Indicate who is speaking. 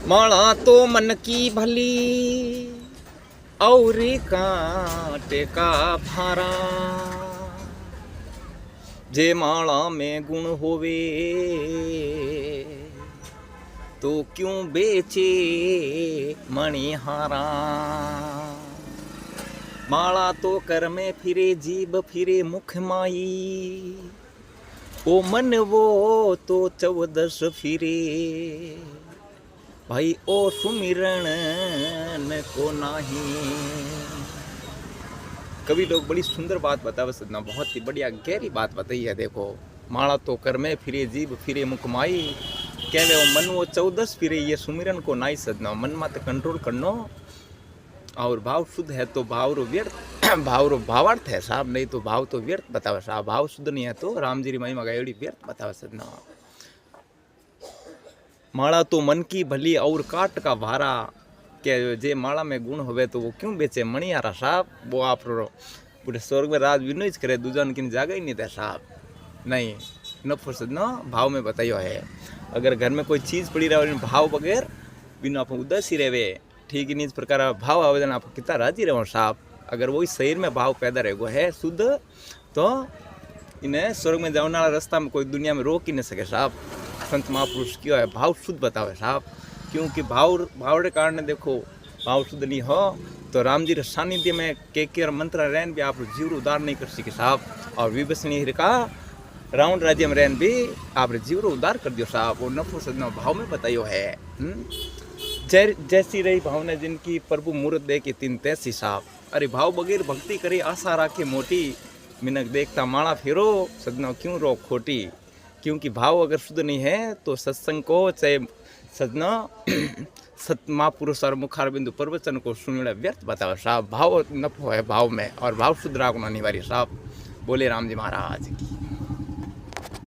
Speaker 1: माला तो मन की भली और कांटे का भारा, जे माला में गुण होवे तो क्यों बेचे मणिहारा। माला तो कर में फिरे जीभ फिरे मुख माई, ओ मन वो तो 14 फिरे, भाई ओ सुमिरण को नाही। कवि लोग बड़ी सुंदर बात बतावे सदना, बहुत ही बढ़िया गहरी बात बताई है। देखो, माला तो कर में फिरे जीभ फिरे मुख माई, कहवे वो मन वो 14 फिरे, ये सुमिरन को नाई सदना। मन मत कंट्रोल करनो, और भाव शुद्ध है तो भाव रो व्यर्थ भाव रो भावार्थ है साहब, नहीं तो भाव तो व्यर्थ बतावे साहब। भाव शुद्ध नहीं है तो राम जी री महिमा गायोड़ी व्यर्थ बतावे सदना। माला तो मन की भली और काट का भारा, के जे माला में गुण होवे तो वो क्यों बेचे मणियारा साहब। वो आप पूरे स्वर्ग में राज विनो ही करे, दूजा की जागा ही नहीं था साहब। नहीं, न फुर्सत न भाव में बताइयो है। अगर घर में कोई चीज़ पड़ी रहे भाव बगैर बिना आप उदास ही रहे, ठीक ही नहीं। इस प्रकार भाव आवेदन आप कितना राजी रहो साहब। अगर वही शरीर में भाव पैदा रहेगो है शुद्ध, तो इन्हें स्वर्ग में जाने वाला रास्ता में कोई दुनिया में रोक ही नहीं सके साहब। संत महापुरुष क्यों है भाव शुद्ध बतावे साहब, क्योंकि भाव के कारण देखो, भाव शुद्ध नहीं हो तो राम जी सानिध्य में के मंत्र रहन भी आप जीव उदार नहीं कर सके साहब। और विभसनी का रावण राज्य में रहन भी आप जीव उदार कर दियो साहब। वो नफो सदना भाव में बताइयो है। जैसी रही भावना जिनकी प्रभु मूर्त दे के तीन तैसी साहब। अरे भाव बगैर भक्ति करे आशा राखे मोटी, मिनक देखता माला फेरो सदना क्यों रो खोटी। क्योंकि भाव अगर शुद्ध नहीं है तो सत्संग को चाहे सदना सत महापुरुष और मुखार बिंदु प्रवचन को सुनना व्यर्थ बताओ साहब। भाव नफो है भाव में, और भाव शुद्ध राखना अनिवार्य साहब। बोले राम जी महाराज की।